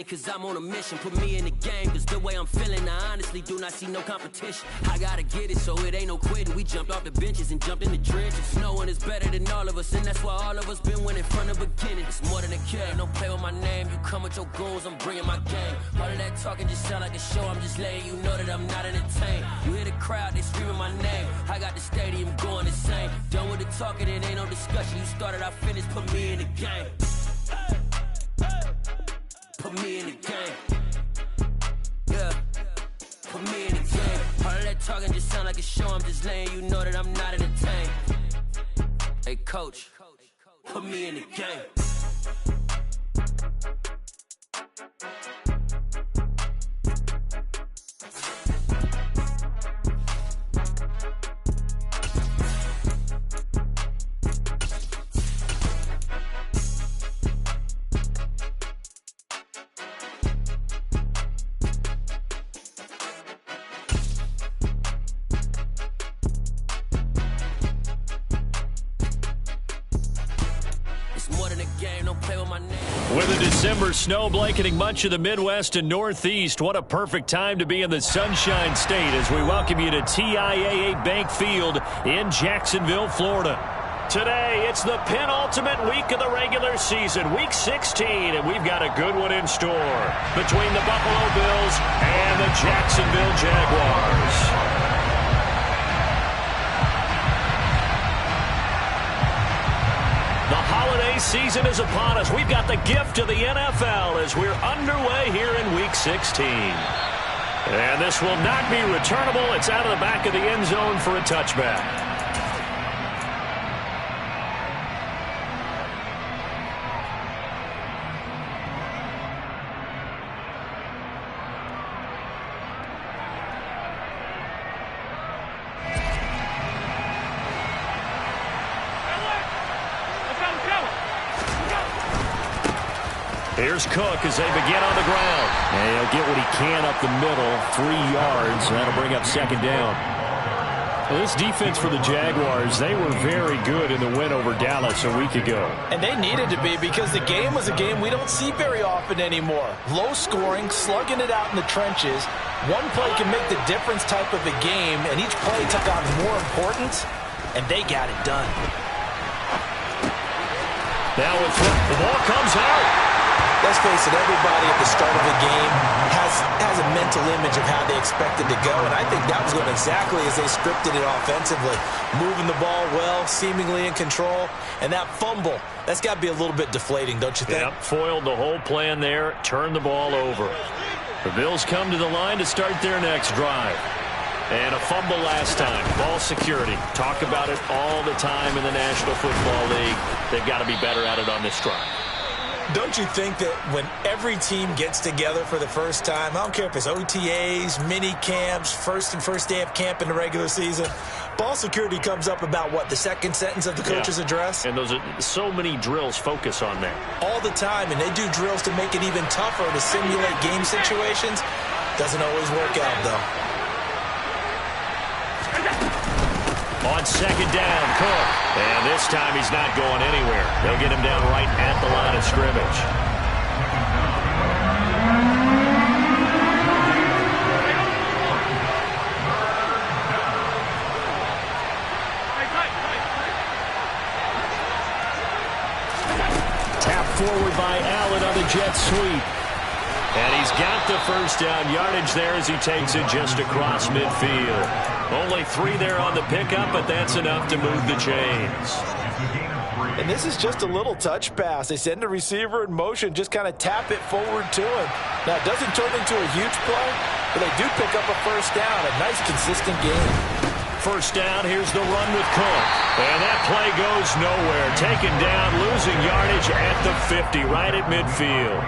Cause I'm on a mission, put me in the game. Cause the way I'm feeling, I honestly do not see no competition. I gotta get it, so it ain't no quitting. We jumped off the benches and jumped in the trenches. No one is better than all of us, and that's why all of us been winning from the beginning. It's more than a game, don't play with my name. You come with your goons, I'm bringing my game. All of that talking just sound like a show. I'm just letting you know that I'm not entertained. You hear the crowd, they screaming my name. I got the stadium going insane. Done with the talking, it ain't no discussion. You started, I finished, put me in the game. Put me in the game. Yeah. Put me in the game. All of that talking just sound like a show. I'm just letting you know that I'm not entertained. Hey, coach, put me in the game. With a December snow blanketing much of the Midwest and Northeast, what a perfect time to be in the Sunshine State as we welcome you to TIAA Bank Field in Jacksonville, Florida. Today, it's the penultimate week of the regular season, Week 16, and we've got a good one in store between the Buffalo Bills and the Jacksonville Jaguars. The holiday season is upon us. We've got the gift of the NFL as we're underway here in Week 16. And this will not be returnable. It's out of the back of the end zone for a touchback. Here's Cook as they begin on the ground. And he'll get what he can up the middle, 3 yards, and that'll bring up second down. Well, this defense for the Jaguars, they were very good in the win over Dallas a week ago. And they needed to be because the game was a game we don't see very often anymore. Low scoring, slugging it out in the trenches. One play can make the difference type of a game, and each play took on more importance, and they got it done. Now the ball comes out. Let's face it, everybody at the start of the game has a mental image of how they expect it to go, and I think that was going exactly as they scripted it offensively. Moving the ball well, seemingly in control, and that fumble, that's got to be a little bit deflating, don't you think? Yep, foiled the whole plan there, turned the ball over. The Bills come to the line to start their next drive. And a fumble last time. Ball security. Talk about it all the time in the National Football League. They've got to be better at it on this drive. Don't you think that when every team gets together for the first time, I don't care if it's OTAs, mini camps, first day of camp in the regular season, ball security comes up about, what, the second sentence of the coach's address? And those are so many drills focus on that. All the time, and they do drills to make it even tougher to simulate game situations. Doesn't always work out, though. On second down, Cook. And this time he's not going anywhere. They'll get him down right at the line of scrimmage. Tap forward by Allen on the jet sweep. And he's got the first down yardage there as he takes it just across midfield. Only 3 there on the pickup, but that's enough to move the chains. And this is just a little touch pass. They send the receiver in motion, just kind of tap it forward to him. Now, it doesn't turn into a huge play, but they do pick up a first down. A nice, consistent game. First down, here's the run with Cook. And that play goes nowhere. Taken down, losing yardage at the 50, right at midfield.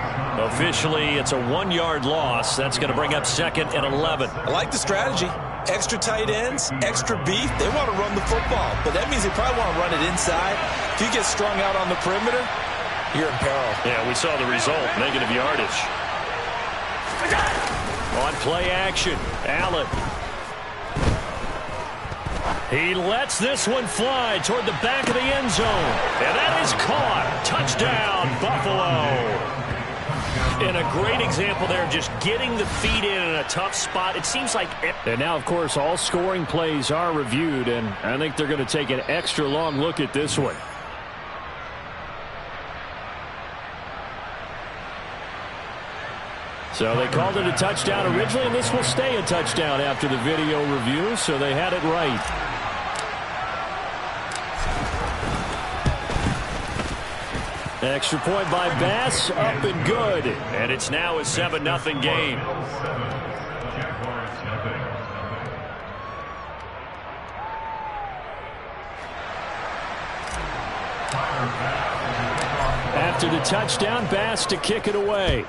Officially, it's a 1-yard loss. That's going to bring up second and 11. I like the strategy. Extra tight ends, extra beef. They want to run the football, but that means they probably want to run it inside. If you get strung out on the perimeter, you're in peril. Yeah, we saw the result, negative yardage. On play action, Allen. He lets this one fly toward the back of the end zone. And that is caught. Touchdown, Buffalo. And a great example there of just getting the feet in a tough spot. It seems like... And now, of course, all scoring plays are reviewed, and I think they're going to take an extra long look at this one. So they called it a touchdown originally, and this will stay a touchdown after the video review, so they had it right. Extra point by Bass, up and good. And it's now a 7-0 game. After the touchdown, Bass to kick it away.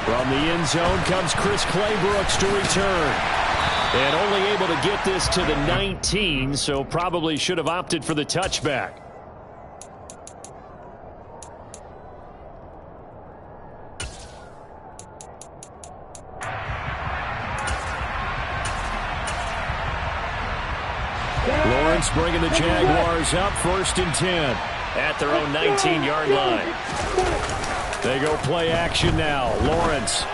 From the end zone comes Chris Claybrooks to return. And only able to get this to the 19, so probably should have opted for the touchback. Lawrence bringing the Jaguars up 1st and 10 at their own 19-yard line. They go play action now. Lawrence.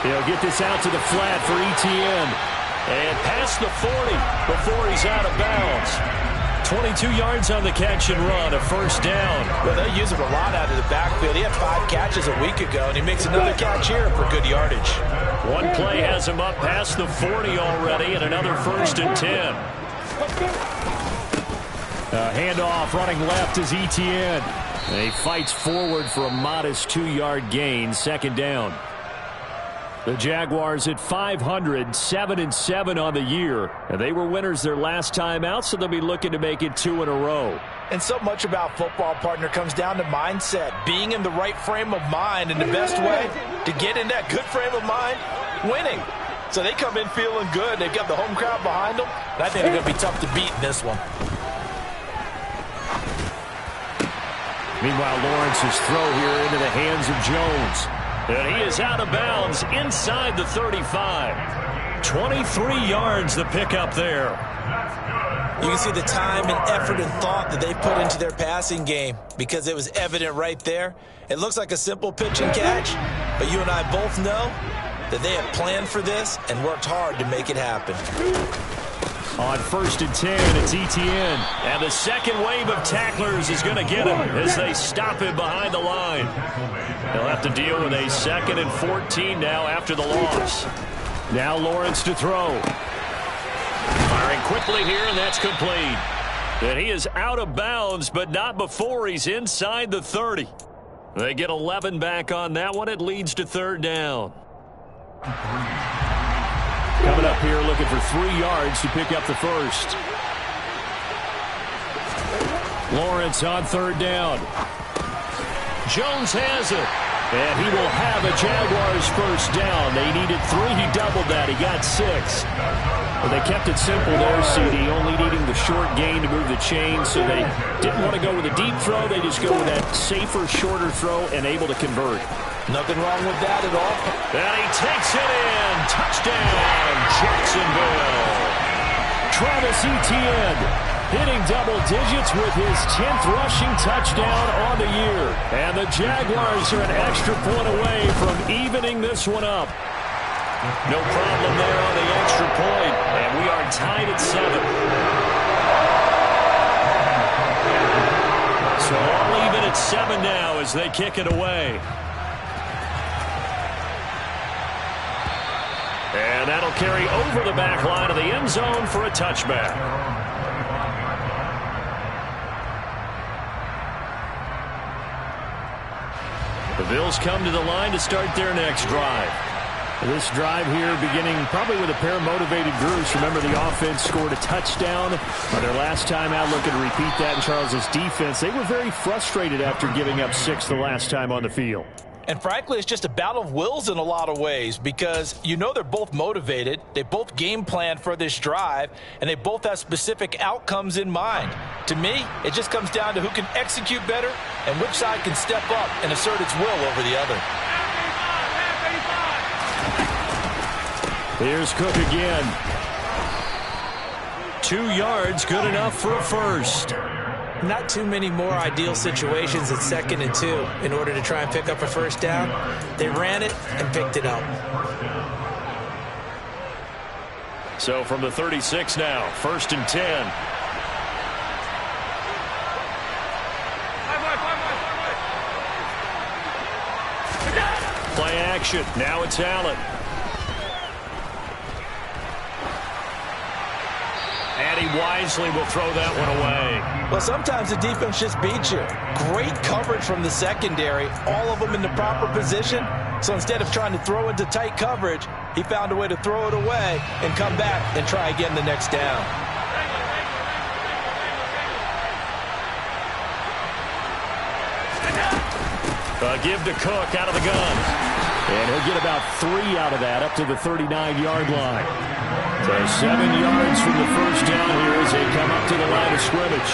He'll get this out to the flat for Etienne. And past the 40 before he's out of bounds. 22 yards on the catch and run, a 1st down. Well, they use him a lot out of the backfield. He had 5 catches a week ago, and he makes another catch here for good yardage. One play has him up past the 40 already, and another 1st and 10. Handoff running left is Etienne. And he fights forward for a modest 2-yard gain, 2nd down. The Jaguars at 500, 7-7 on the year. And they were winners their last time out, so they'll be looking to make it 2 in a row. And so much about football, partner, comes down to mindset. Being in the right frame of mind, and the best way to get in that good frame of mind, winning. So they come in feeling good. They've got the home crowd behind them. And I think they're going to be tough to beat in this one. Meanwhile, Lawrence's throw here into the hands of Jones. And he is out of bounds inside the 35. 23 yards the pickup there. You can see the time and effort and thought that they put into their passing game because it was evident right there. It looks like a simple pitch and catch, but you and I both know that they have planned for this and worked hard to make it happen. On 1st and 10, it's Etienne. And the second wave of tacklers is going to get him as they stop him behind the line. They'll have to deal with a 2nd and 14 now after the loss. Now Lawrence to throw. Firing quickly here, and that's complete. And he is out of bounds, but not before he's inside the 30. They get 11 back on that one. It leads to 3rd down. Coming up here looking for 3 yards to pick up the 1st. Lawrence on 3rd down. Jones has it. And he will have a Jaguars 1st down. They needed 3. He doubled that. He got 6. But they kept it simple there, CD, only needing the short gain to move the chain. So they didn't want to go with a deep throw. They just go with that safer, shorter throw and able to convert. Nothing wrong with that at all. And he takes it in. Touchdown, Jacksonville. Travis Etienne hitting double digits with his 10th rushing touchdown on the year. And the Jaguars are an extra point away from evening this one up. No problem there on the extra point. And we are tied at 7. So all even at 7 now as they kick it away. And that'll carry over the back line of the end zone for a touchback. The Bills come to the line to start their next drive. This drive here beginning probably with a pair of motivated groups. Remember, the offense scored a touchdown on their last time out, looking to repeat that in Charles's defense. They were very frustrated after giving up 6 the last time on the field. And frankly, it's just a battle of wills in a lot of ways because you know they're both motivated. They both game planned for this drive, and they both have specific outcomes in mind. To me, it just comes down to who can execute better and which side can step up and assert its will over the other. Here's Cook again. 2 yards, good enough for a 1st. Not too many more ideal situations at 2nd and 2 in order to try and pick up a first down. They ran it and picked it up. So from the 36 now, 1st and 10. Play action. Now it's Allen. And he wisely will throw that one away. Well, sometimes the defense just beats you. Great coverage from the secondary, all of them in the proper position. So instead of trying to throw into tight coverage, he found a way to throw it away and come back and try again the next down. Give to Cook out of the gun. And he'll get about 3 out of that up to the 39-yard line. So 7 yards from the first down here as they come up to the line of scrimmage.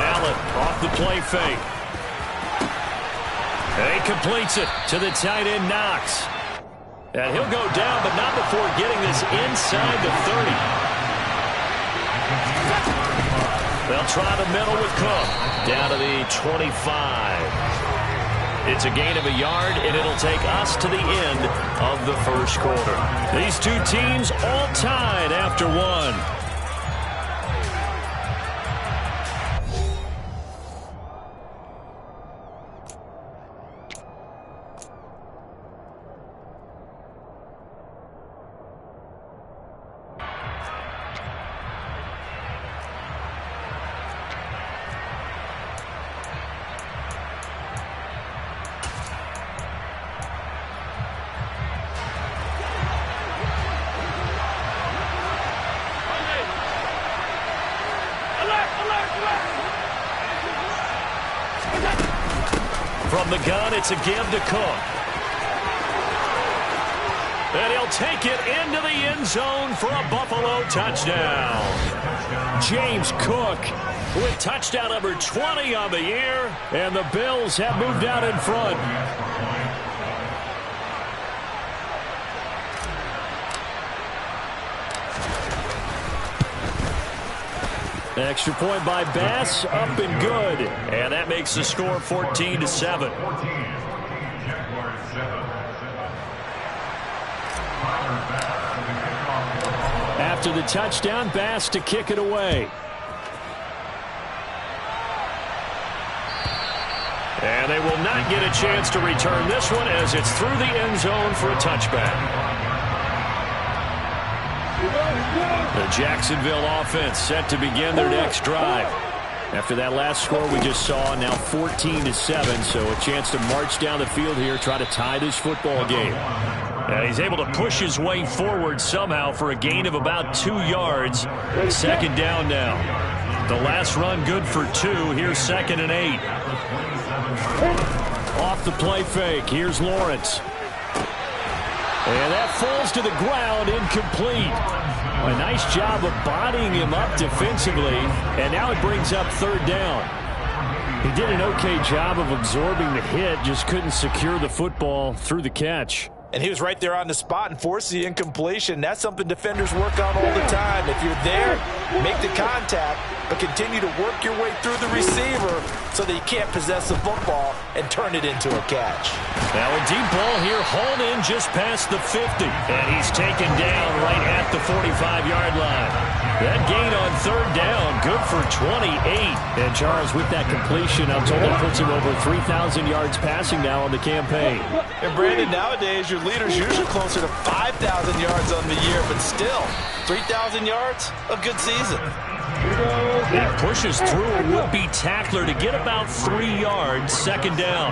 Allen off the play fake. And he completes it to the tight end Knox. And he'll go down, but not before getting this inside the 30. They'll try the middle with Cook. Down to the 25. It's a gain of a yard, and it'll take us to the end of the first quarter. These two teams all tied after one. From the gun, it's a give to Cook. And he'll take it into the end zone for a Buffalo touchdown. James Cook with touchdown number 20 on the year, and the Bills have moved out in front. Extra point by Bass, up and good. And that makes the score 14-7. After the touchdown, Bass to kick it away. And they will not get a chance to return this one as it's through the end zone for a touchback. The Jacksonville offense set to begin their next drive. After that last score we just saw, now 14-7, so a chance to march down the field here, try to tie this football game. And he's able to push his way forward somehow for a gain of about 2 yards. 2nd down now. The last run good for 2. Here's 2nd and 8. Off the play fake. Here's Lawrence. And that falls to the ground, incomplete. A nice job of bodying him up defensively, and now it brings up 3rd down. He did an okay job of absorbing the hit, just couldn't secure the football through the catch. And he was right there on the spot and forced the incompletion. That's something defenders work on all the time. If you're there, make the contact, but continue to work your way through the receiver so that you can't possess the football and turn it into a catch. Now a deep ball here, hauled in just past the 50. And he's taken down right at the 45-yard line. That gain on 3rd down, good for 28. And Charles, with that completion, I'm told it puts him over 3,000 yards passing now on the campaign. And Brandon, nowadays your leader's usually closer to 5,000 yards on the year, but still, 3,000 yards, a good season. He pushes through a would-be tackler to get about 3 yards, 2nd down.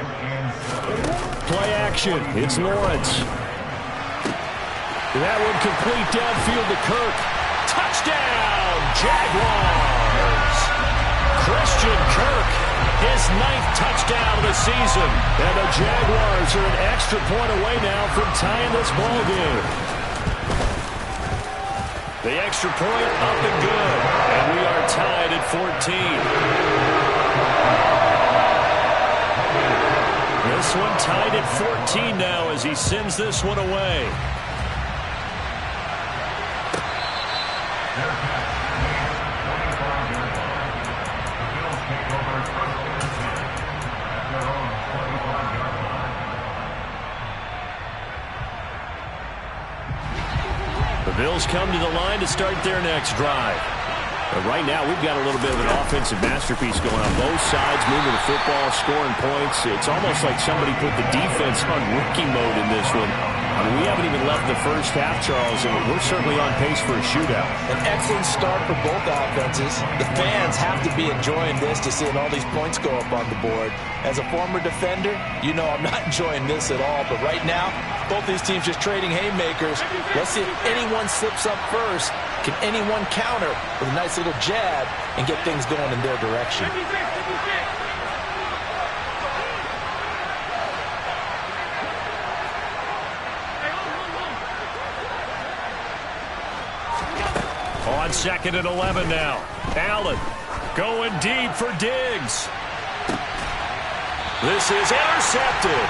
Play action, it's Lawrence. That one complete downfield to Kirk. Touchdown, Jaguars! Christian Kirk, his 9th touchdown of the season. And the Jaguars are an extra point away now from tying this ball game. The extra point up and good. And we are tied at 14. This one tied at 14 now as he sends this one away. The Bills come to the line to start their next drive. But right now, we've got a little bit of an offensive masterpiece going on. Both sides moving the football, scoring points. It's almost like somebody put the defense on rookie mode in this one. I mean, we haven't even left the first half, Charles, and we're certainly on pace for a shootout. An excellent start for both offenses. The fans have to be enjoying this to seeing all these points go up on the board. As a former defender, you know I'm not enjoying this at all. But right now, both these teams just trading haymakers. Let's see if anyone slips up first. Can anyone counter with a nice little jab and get things going in their direction? On 2nd and 11 now. Allen going deep for Diggs. This is intercepted.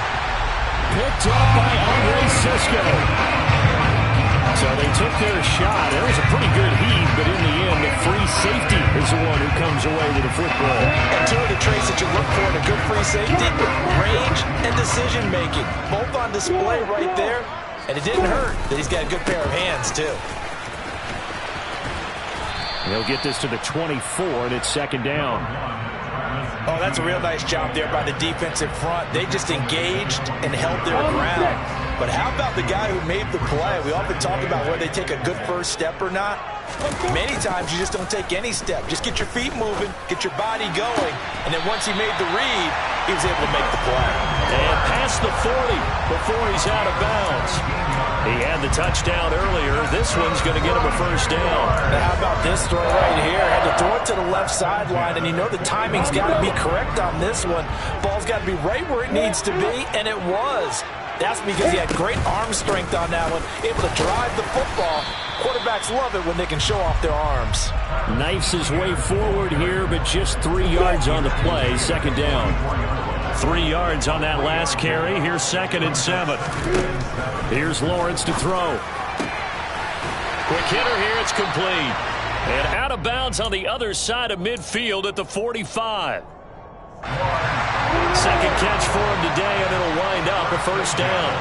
Picked up by Andre Cisco. So they took their shot. It was a pretty good heave, but in the end, the free safety is the one who comes away with the football. And two of the traits that you look for in a good free safety, range and decision-making. Both on display right there. And it didn't hurt that he's got a good pair of hands, too. They'll get this to the 24, and it's 2nd down. Oh, that's a real nice job there by the defensive front. They just engaged and held their ground. But how about the guy who made the play? We often talk about whether they take a good first step or not. Many times you just don't take any step. Just get your feet moving, get your body going, and then once he made the read, he was able to make the play. And past the 40 before he's out of bounds. He had the touchdown earlier. This one's going to get him a first down. Now how about this throw right here? Had to throw it to the left sideline, and you know the timing's got to be correct on this one. Ball's got to be right where it needs to be, and it was. That's because he had great arm strength on that one, able to drive the football. Quarterbacks love it when they can show off their arms. Knifes his way forward here, but just 3 yards on the play. 2nd down. 3 yards on that last carry. Here's 2nd and 7. Here's Lawrence to throw. Quick hitter here. It's complete. And out of bounds on the other side of midfield at the 45. Second catch for him today, and it'll wind up a first down.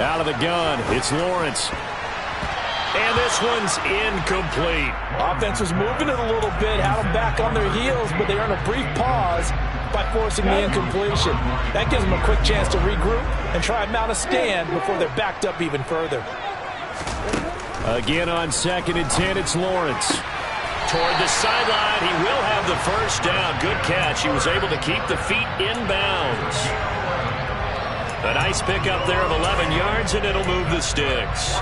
Out of the gun, it's Lawrence. And this one's incomplete. Offense was moving it a little bit, had them back on their heels, but they earned a brief pause by forcing the incompletion. That gives them a quick chance to regroup and try and mount a stand before they're backed up even further. Again on 2nd and 10, it's Lawrence. Toward the sideline, he will have the first down. Good catch. He was able to keep the feet in bounds. A nice pickup there of 11 yards, and it'll move the sticks.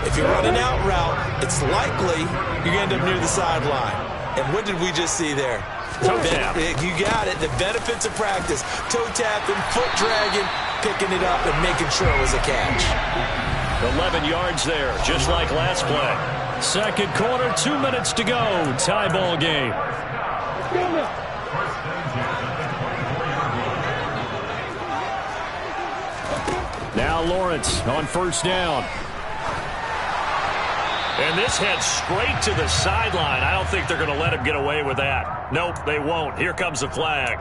If you're running out route, it's likely you're going to end up near the sideline. And what did we just see there? Toe tap. You got it. The benefits of practice. Toe tapping, foot dragging, picking it up, and making sure it was a catch. 11 yards there, just like last play. 2nd quarter, 2 minutes to go. Tie ball game. Now Lawrence on 1st down. And this heads straight to the sideline. I don't think they're going to let him get away with that. Nope, they won't. Here comes the flag.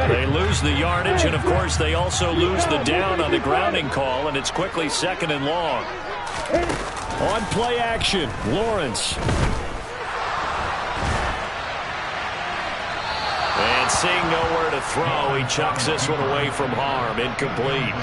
They lose the yardage, and of course they also lose the down on the grounding call, and it's quickly 2nd and long. On play action, Lawrence. And seeing nowhere to throw, he chucks this one away from harm. Incomplete.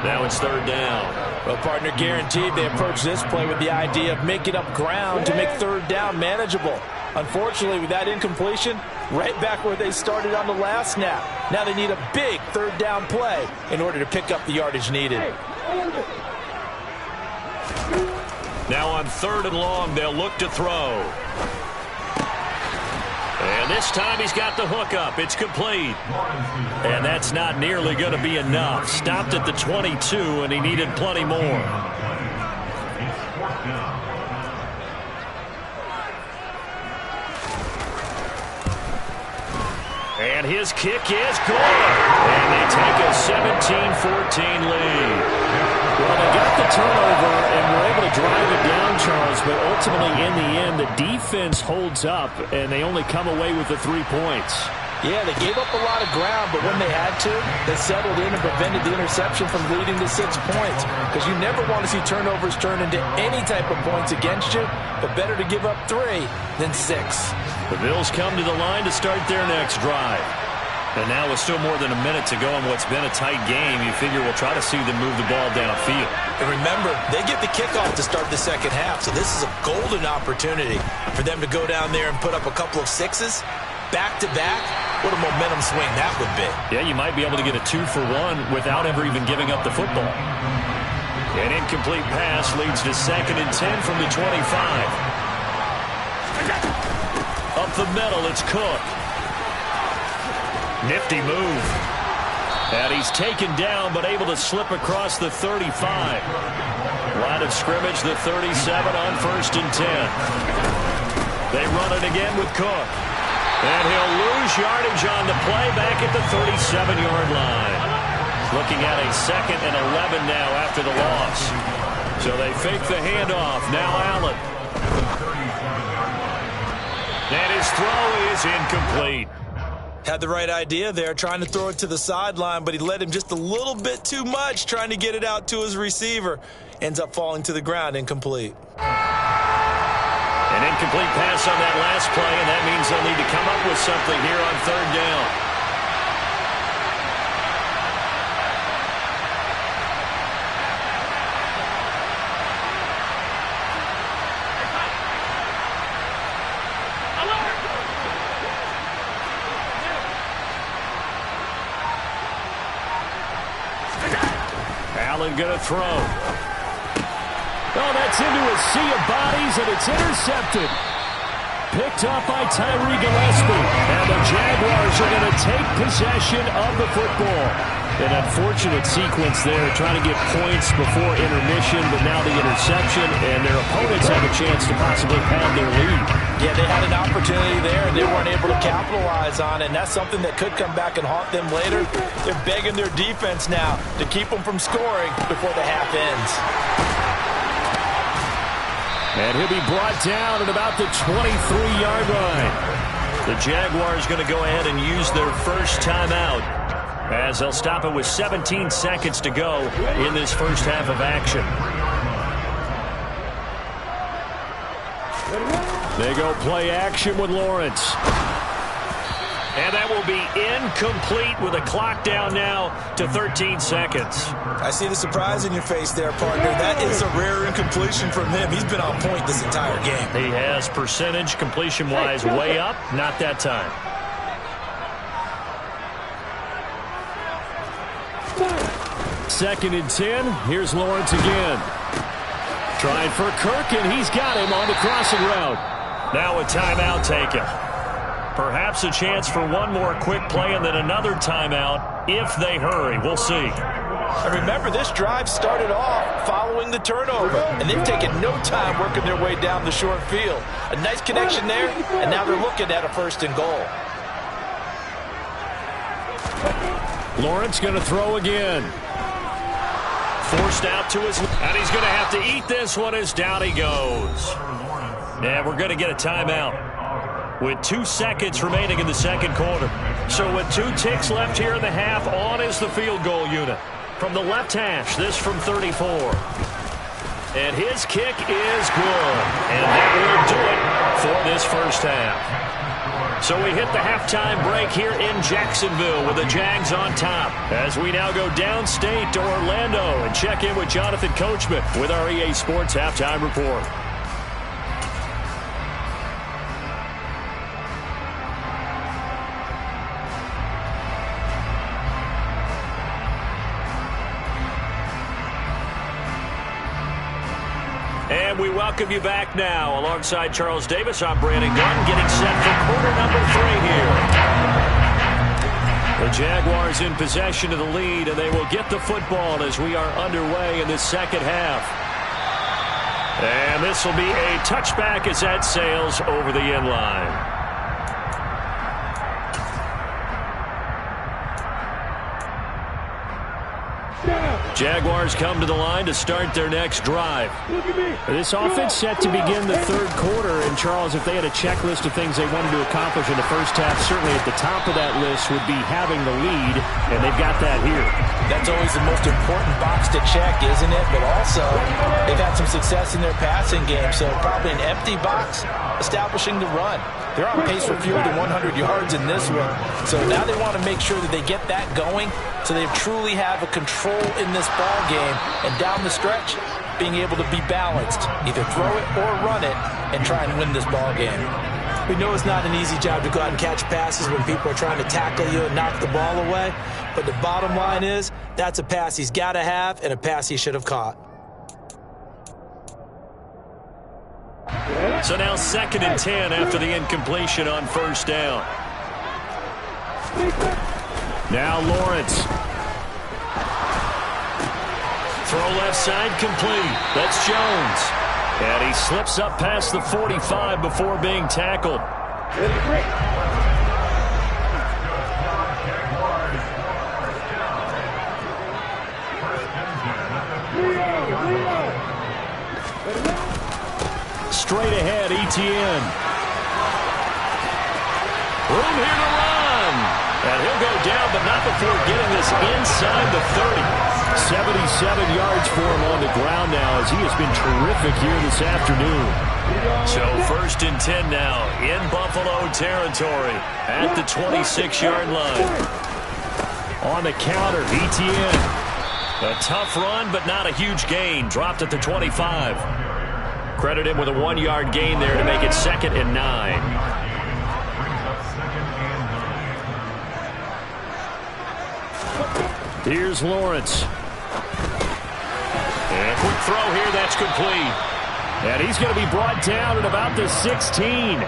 Now it's 3rd down. Well, partner, guaranteed they approach this play with the idea of making up ground to make 3rd down manageable. Unfortunately, with that incompletion, right back where they started on the last snap. Now they need a big 3rd down play in order to pick up the yardage needed. Now on 3rd and long, they'll look to throw. And this time he's got the hook up. It's complete. And that's not nearly going to be enough. Stopped at the 22, and he needed plenty more. And his kick is good. And they take a 17-14 lead. Well, they got the turnover and were able to drive it down, Charles, but ultimately in the end, the defense holds up, and they only come away with the 3 points. Yeah, they gave up a lot of ground, but when they had to, they settled in and prevented the interception from leading to 6 points. Because you never want to see turnovers turn into any type of points against you, but better to give up 3 than 6. The Bills come to the line to start their next drive. And now with still more than a minute to go in what's been a tight game, you figure we'll try to see them move the ball downfield. And remember, they get the kickoff to start the second half, so this is a golden opportunity for them to go down there and put up a couple of 6s. Back-to-back, what a momentum swing that would be. Yeah, you might be able to get a 2-for-1 without ever even giving up the football. An incomplete pass leads to 2nd and 10 from the 25. Up the middle, it's Cook. Nifty move. And he's taken down, but able to slip across the 35. Line of scrimmage, the 37 on 1st and 10. They run it again with Cook. And he'll lose yardage on the play back at the 37-yard line. Looking at a 2nd and 11 now after the loss. So they fake the handoff. Now Allen. And his throw is incomplete. Had the right idea there, trying to throw it to the sideline, but he led him just a little bit too much, trying to get it out to his receiver. Ends up falling to the ground, incomplete. An incomplete pass on that last play, and that means they'll need to come up with something here on 3rd down. Allen going to throw. Oh, that's into a sea of bodies, and it's intercepted. Picked up by Tyree Gillespie. And the Jaguars are going to take possession of the football. An unfortunate sequence there, trying to get points before intermission, but now the interception, and their opponents have a chance to possibly pad their lead. Yeah, they had an opportunity there, and they weren't able to capitalize on it, and that's something that could come back and haunt them later. They're begging their defense now to keep them from scoring before the half ends. And he'll be brought down at about the 23-yard line. The Jaguars going to go ahead and use their first timeout, as they'll stop it with 17 seconds to go in this first half of action. They go play action with Lawrence. And that will be incomplete with a clock down now to 13 seconds. I see the surprise in your face there, partner. That is a rare incompletion from him. He's been on point this entire game. He has percentage completion-wise way up, not that time. Second and 10. Here's Lawrence again. Trying for Kirk, and he's got him on the crossing route. Now a timeout taken. Perhaps a chance for one more quick play and then another timeout if they hurry. We'll see. And remember, this drive started off following the turnover, and they've taken no time working their way down the short field. A nice connection there, and now they're looking at a 1st and goal. Lawrence going to throw again. Forced out to his, and he's going to have to eat this one as down he goes. And we're going to get a timeout with 2 seconds remaining in the second quarter. So with 2 ticks left here in the half, on is the field goal unit. From the left hash, this from 34. And his kick is good. And that will do it for this first half. So we hit the halftime break here in Jacksonville with the Jags on top, as we now go downstate to Orlando and check in with Jonathan Coachman with our EA Sports Halftime Report. And we welcome you back now. Alongside Charles Davis, I'm Brandon Gunn, getting set for quarter number 3 here. The Jaguars in possession of the lead, and they will get the football as we are underway in this second half. And this will be a touchback as that sails over the end line. Jaguars come to the line to start their next drive. This offense set to begin the third quarter. And, Charles, if they had a checklist of things they wanted to accomplish in the first half, certainly at the top of that list would be having the lead, and they've got that here. That's always the most important box to check, isn't it? But also, they've had some success in their passing game, so probably an empty box establishing the run. They're on pace for fewer than 100 yards in this one. So now they want to make sure that they get that going so they truly have a control in this ball game. And down the stretch, being able to be balanced. Either throw it or run it and try and win this ball game. We know it's not an easy job to go out and catch passes when people are trying to tackle you and knock the ball away. But the bottom line is, that's a pass he's got to have and a pass he should have caught. So now 2nd and 10 after the incompletion on first down. Now Lawrence. Throw left side complete. That's Jones. And he slips up past the 45 before being tackled. Straight ahead, Etienne. Room here to run. And he'll go down, but not before getting this inside the 30. 77 yards for him on the ground now as he has been terrific here this afternoon. So 1st and 10 now in Buffalo territory at the 26-yard line. On the counter, Etienne. A tough run, but not a huge gain. Dropped at the 25. Credit him with a 1-yard gain there to make it 2nd and 9. Here's Lawrence. And a quick throw here, that's complete. And he's going to be brought down at about the 16.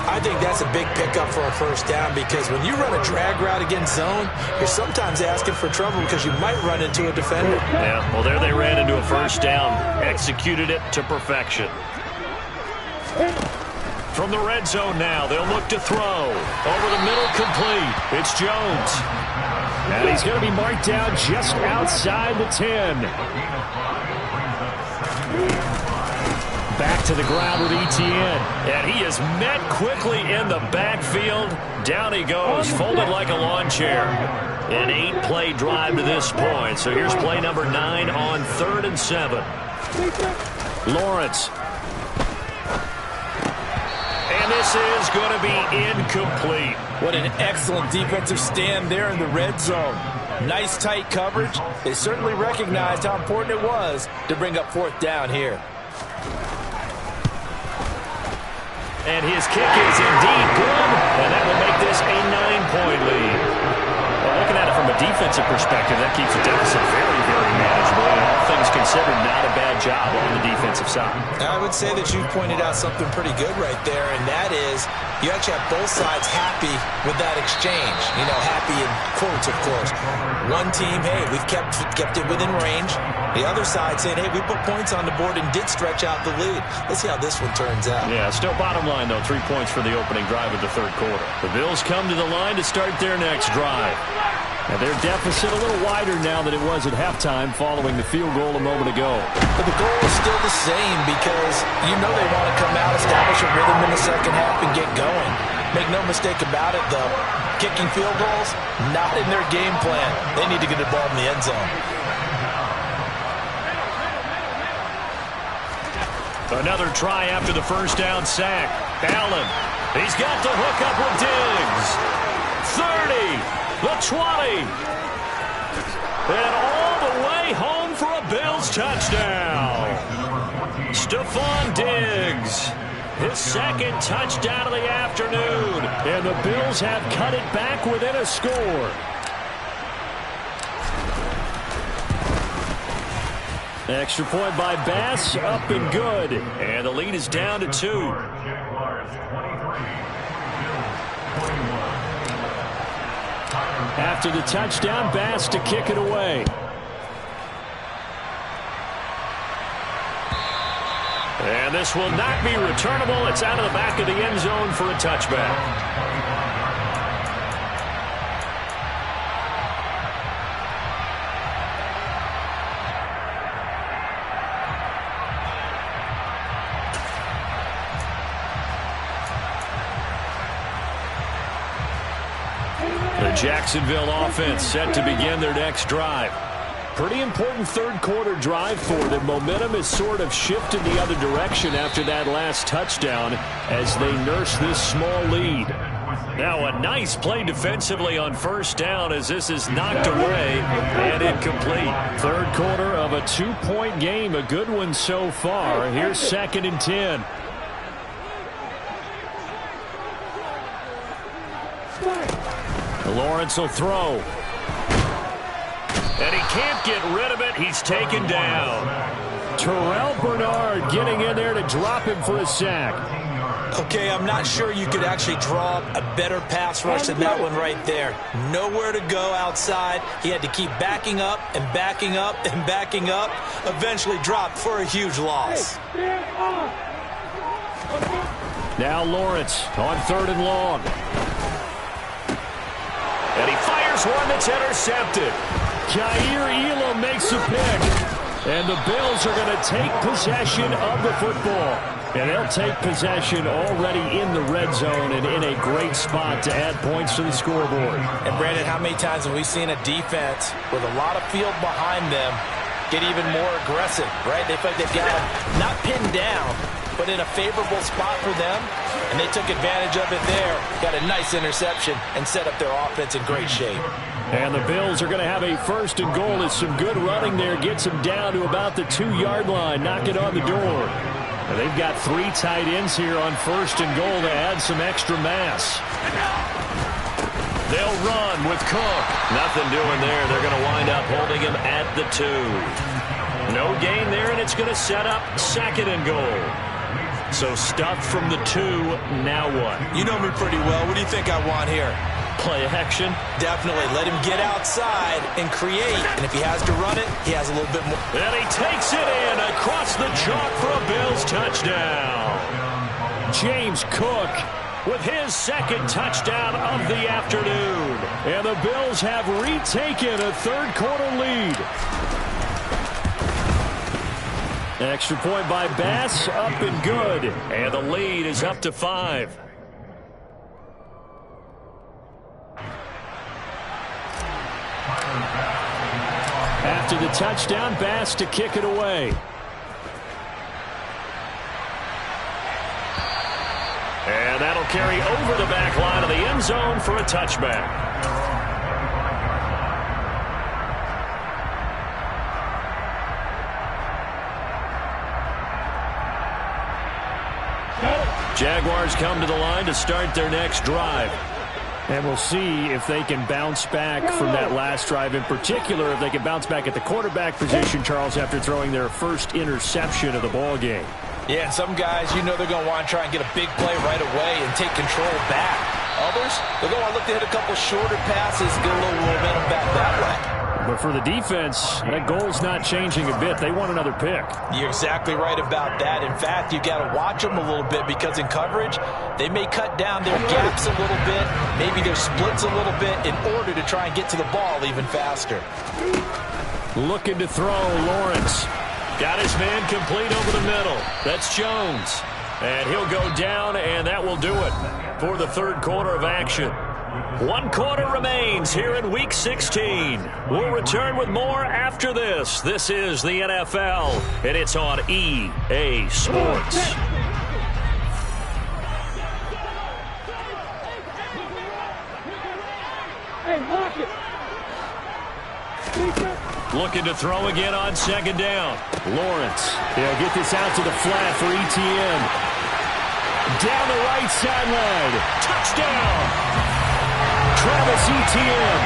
I think that's a big pickup for a first down because when you run a drag route against zone, you're sometimes asking for trouble because you might run into a defender. Yeah, well, there they ran into a first down. Executed it to perfection. From the red zone now, they'll look to throw. Over the middle, complete. It's Jones. And he's going to be marked down just outside the 10. Back to the ground with Etienne. And he is met quickly in the backfield. Down he goes, folded like a lawn chair. An 8-play drive to this point. So here's play number 9 on 3rd and 7. Lawrence. And this is going to be incomplete. What an excellent defensive stand there in the red zone. Nice tight coverage. They certainly recognized how important it was to bring up 4th down here. And his kick is indeed good, and that will make this a 9-point lead. Well, looking at it from a defensive perspective, that keeps the deficit very, very manageable. And all things considered, not a bad job on the defensive side. I would say that you've pointed out something pretty good right there, and that is you actually have both sides happy with that exchange. You know, happy in quotes, of course. One team, hey, we've kept it within range. The other side saying, hey, we put points on the board and did stretch out the lead. Let's see how this one turns out. Yeah, still bottom line, though, 3 points for the opening drive of the 3rd quarter. The Bills come to the line to start their next drive. And their deficit a little wider now than it was at halftime following the field goal a moment ago. But the goal is still the same because you know they want to come out, establish a rhythm in the second half, and get going. Make no mistake about it, though. Kicking field goals, not in their game plan. They need to get the ball in the end zone. Another try after the first down sack. Allen, he's got the hook up with Diggs. 30, the 20. And all the way home for a Bills touchdown. Stephon Diggs, his 2nd touchdown of the afternoon. And the Bills have cut it back within a score. Extra point by Bass, up and good. And the lead is down to 2. After the touchdown, Bass to kick it away. And this will not be returnable. It's out of the back of the end zone for a touchback. Jacksonville offense set to begin their next drive. Pretty important third quarter drive for them. Momentum has sort of shifted the other direction after that last touchdown as they nurse this small lead. Now a nice play defensively on first down as this is knocked away and incomplete. Third quarter of a 2-point game. A good one so far. Here's 2nd and 10. Lawrence will throw. And he can't get rid of it. He's taken down. Terrell Bernard getting in there to drop him for a sack. Okay, I'm not sure you could actually draw a better pass rush than that one right there. Nowhere to go outside. He had to keep backing up and backing up and backing up. Eventually dropped for a huge loss. Now Lawrence on 3rd and long. And he fires one that's intercepted. Jair Elam makes a pick. And the Bills are going to take possession of the football. And they'll take possession already in the red zone and in a great spot to add points to the scoreboard. And Brandon, how many times have we seen a defense with a lot of field behind them get even more aggressive, right? They feel like they've got them not pinned down, but in a favorable spot for them. And they took advantage of it there. Got a nice interception and set up their offense in great shape. And the Bills are going to have a 1st and goal as some good running there gets them down to about the 2-yard line. Knock it on the door. And they've got 3 tight ends here on 1st and goal to add some extra mass. They'll run with Cook. Nothing doing there. They're going to wind up holding him at the 2. No gain there, and it's going to set up 2nd and goal. So stuffed from the 2, now what? You know me pretty well. What do you think I want here? Play action? Definitely. Let him get outside and create. And if he has to run it, he has a little bit more. And he takes it in across the chalk for a Bills touchdown. James Cook with his 2nd touchdown of the afternoon. And the Bills have retaken a third quarter lead. Extra point by Bass, up and good. And the lead is up to 5. After the touchdown, Bass to kick it away. And that'll carry over the back line of the end zone for a touchback. Jaguars come to the line to start their next drive. And we'll see if they can bounce back from that last drive. In particular, if they can bounce back at the quarterback position, Charles, after throwing their first interception of the ball game. Yeah, and some guys, you know they're going to want to try and get a big play right away and take control back. Others, they're going to look to hit a couple shorter passes, get a little momentum back that way. But for the defense, that goal's not changing a bit. They want another pick. You're exactly right about that. In fact, you've got to watch them a little bit because in coverage, they may cut down their gaps a little bit, maybe their splits a little bit in order to try and get to the ball even faster. Looking to throw, Lawrence. Got his man complete over the middle. That's Jones. And he'll go down, and that will do it for the third quarter of action. 1 quarter remains here in Week 16. We'll return with more after this. This is the NFL, and it's on EA Sports. Looking to throw again on 2nd down. Lawrence. They'll get this out to the flat for ETN. Down the right sideline. Touchdown! Travis Etienne.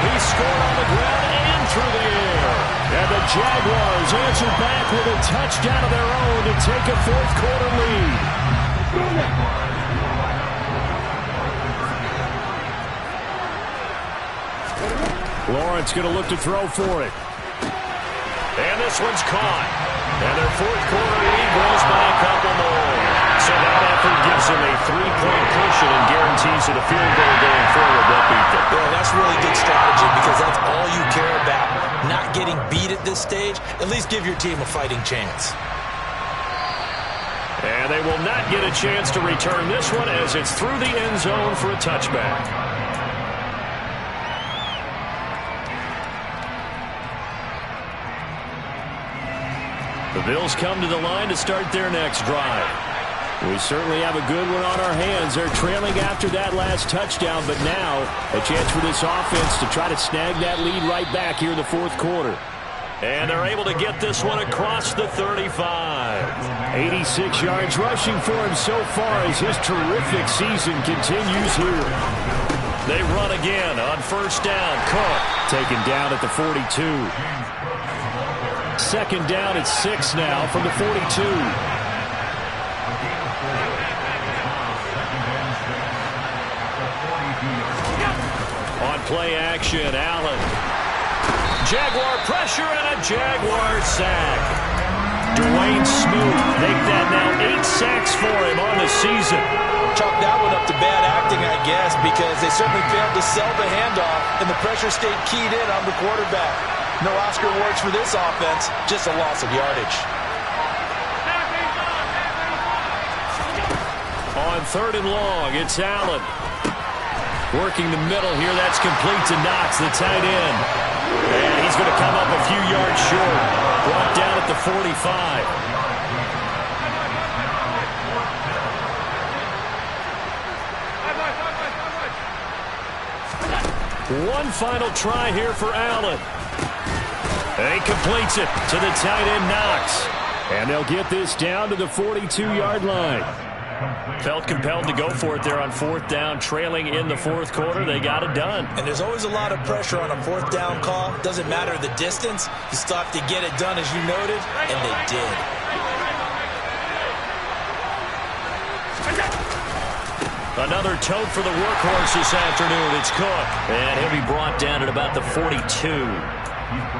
He scored on the ground and through the air. And the Jaguars answer back with a touchdown of their own to take a fourth quarter lead. Lawrence going to look to throw for it. And this one's caught. And their fourth quarter lead grows by a couple more. So that effort gives them a 3-point cushion and guarantees that a field goal going forward won't beat them. Yeah, that's really good strategy because that's all you care about. Not getting beat at this stage. At least give your team a fighting chance. And they will not get a chance to return this one as it's through the end zone for a touchback. The Bills come to the line to start their next drive. We certainly have a good one on our hands. They're trailing after that last touchdown, but now a chance for this offense to try to snag that lead right back here in the fourth quarter. And they're able to get this one across the 35. 86 yards rushing for him so far as his terrific season continues here. They run again on first down. Cook taken down at the 42. Second down at 6 now from the 42. On play action, Allen. Jaguar pressure and a Jaguar sack. Dwayne Smoot make that now 8 sacks for him on the season. Chalk that one up to bad acting, I guess, because they certainly failed to sell the handoff, and the pressure stayed keyed in on the quarterback. No Oscar awards for this offense, just a loss of yardage. On third and long, it's Allen. Working the middle here, that's complete to Knox, the tight end. And he's going to come up a few yards short. Brought down at the 45. One final try here for Allen. And he completes it to the tight end, Knox. And they'll get this down to the 42-yard line. Felt compelled to go for it there on fourth down, trailing in the fourth quarter. They got it done. And there's always a lot of pressure on a fourth down call. Doesn't matter the distance. You still have to get it done, as you noted, and they did. Another tote for the workhorse this afternoon. It's Cook. And he'll be brought down at about the 42.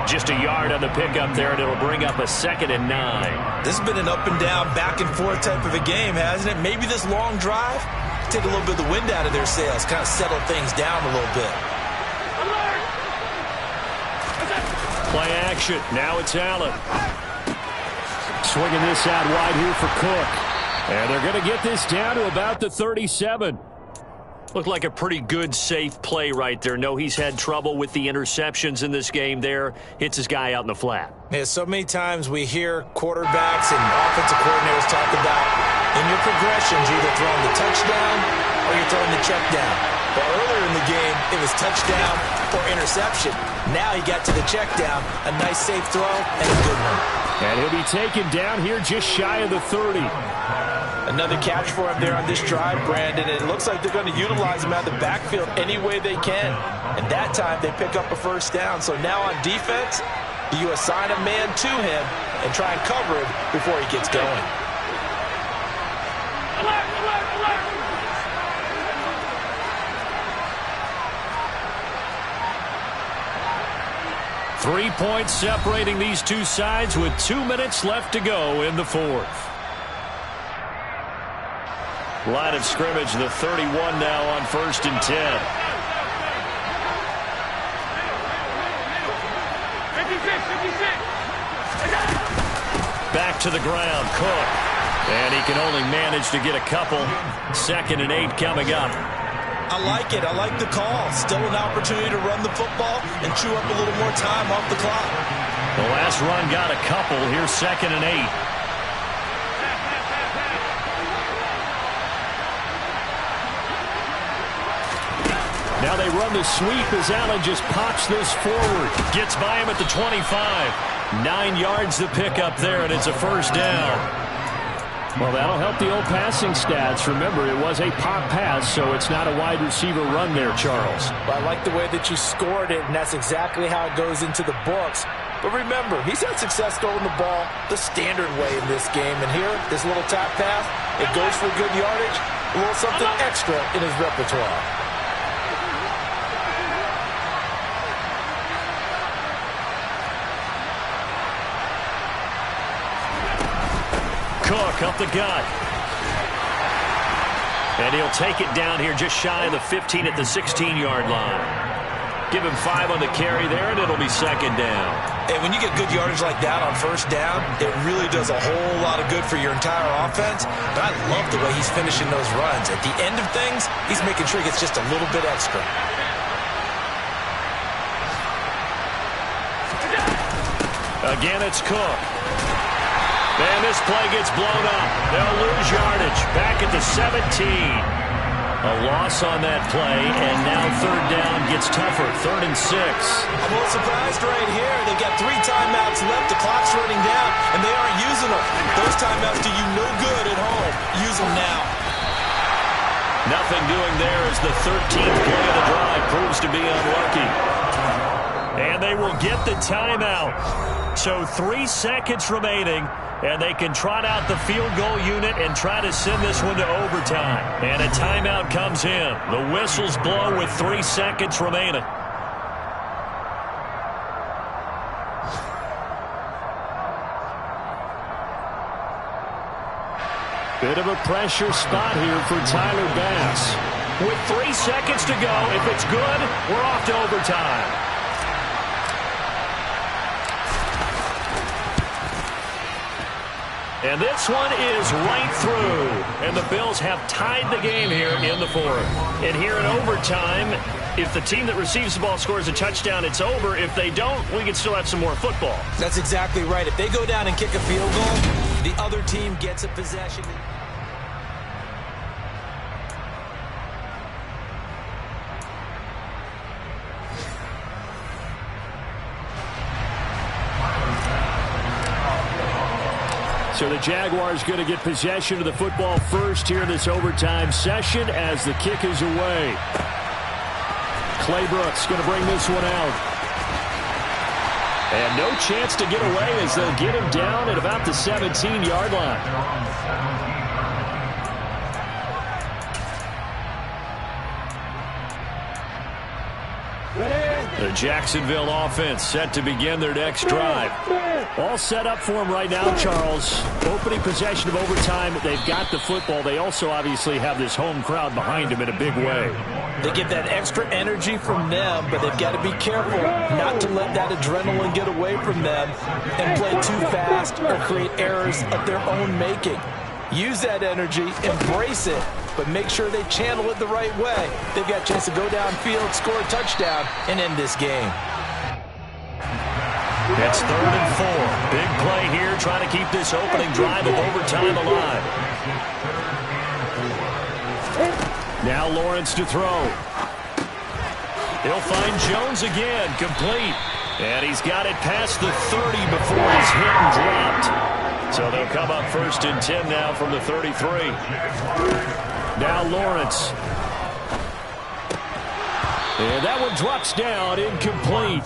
Just a yard on the pickup there, and it'll bring up a 2nd and 9. This has been an up and down, back and forth type of a game, hasn't it? Maybe this long drive, take a little bit of the wind out of their sails, kind of settle things down a little bit. Play action. Now it's Allen. Swinging this out wide here for Cook. And they're going to get this down to about the 37. Looked like a pretty good, safe play right there. No, he's had trouble with the interceptions in this game there. Hits his guy out in the flat. Yeah, so many times we hear quarterbacks and offensive coordinators talk about, in your progressions, you're either throwing the touchdown or you're throwing the check down. But earlier in the game, it was touchdown or interception. Now he got to the check down. A nice, safe throw and a good one. And he'll be taken down here just shy of the 30. Another catch for him there on this drive, Brandon. And it looks like they're going to utilize him out of the backfield any way they can. And that time they pick up a first down. So now on defense, you assign a man to him and try and cover him before he gets going. Alert, alert, alert. 3 points separating these two sides with 2 minutes left to go in the fourth. Line of scrimmage, the 31 now on 1st and 10. 56. Back to the ground, Cook. And he can only manage to get a couple. 2nd and 8 coming up. I like it. I like the call. Still an opportunity to run the football and chew up a little more time off the clock. The last run got a couple. Here's 2nd and 8. Now they run the sweep as Allen just pops this forward. Gets by him at the 25. 9 yards to pick up there, and it's a first down. Well, that'll help the old passing stats. Remember, it was a pop pass, so it's not a wide receiver run there, Charles. Well, I like the way that you scored it, and that's exactly how it goes into the books. But remember, he's had success throwing the ball the standard way in this game. And here, this little tap pass, it goes for good yardage, a little something extra in his repertoire. Cook up the gut. And he'll take it down here just shy of the 15 at the 16-yard line. Give him 5 on the carry there, and it'll be 2nd down. And when you get good yardage like that on first down, it really does a whole lot of good for your entire offense. But I love the way he's finishing those runs. At the end of things, he's making sure he gets just a little bit extra. Again, it's Cook. And this play gets blown up. They'll lose yardage. Back at the 17. A loss on that play, and now third down gets tougher. 3rd and 6. I'm a little surprised right here. They've got 3 timeouts left. The clock's running down, and they aren't using them. Those timeouts do you no good at home. Use them now. Nothing doing there as the 13th play of the drive proves to be unlucky. And they will get the timeout. So 3 seconds remaining, and they can trot out the field goal unit and try to send this one to overtime. And a timeout comes in. The whistles blow with 3 seconds remaining. Bit of a pressure spot here for Tyler Bass. With 3 seconds to go, if it's good, we're off to overtime. And this one is right through. And the Bills have tied the game here in the 4th. And here in overtime, if the team that receives the ball scores a touchdown, it's over. If they don't, we can still have some more football. That's exactly right. If they go down and kick a field goal, the other team gets a possession. So the Jaguars going to get possession of the football first here in this overtime session as the kick is away. Clay Brooks going to bring this one out. And no chance to get away as they'll get him down at about the 17-yard line. The Jacksonville offense set to begin their next drive. All set up for them right now, Charles. Opening possession of overtime. They've got the football. They also obviously have this home crowd behind them in a big way. They get that extra energy from them, but they've got to be careful not to let that adrenaline get away from them and play too fast or create errors of their own making. Use that energy, embrace it, but make sure they channel it the right way. They've got a chance to go downfield, score a touchdown, and end this game. It's 3rd and 4. Big play here, trying to keep this opening drive of overtime alive. Now Lawrence to throw. He'll find Jones again, complete. And he's got it past the 30 before he's hit and dropped. So they'll come up 1st and 10 now from the 33. Now Lawrence. And that one drops down, incomplete.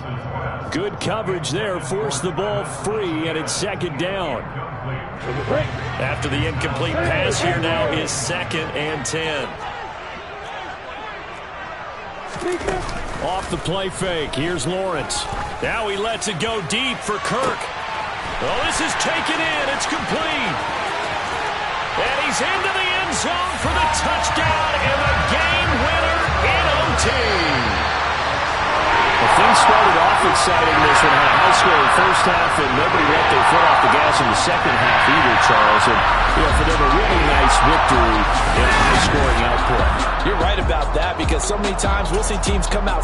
Good coverage there, forced the ball free, and it's 2nd down. After the incomplete pass, here now is 2nd and 10. Off the play fake, here's Lawrence. Now he lets it go deep for Kirk. Oh, this is taken in. It's complete. And he's into the end zone for the touchdown and the game winner in OT. Well, things started off exciting this one. Had a high-scoring first half, and nobody let their foot off the gas in the second half either, Charles. And, for them, a really nice victory in a high-scoring output. You're right about that because so many times we'll see teams come out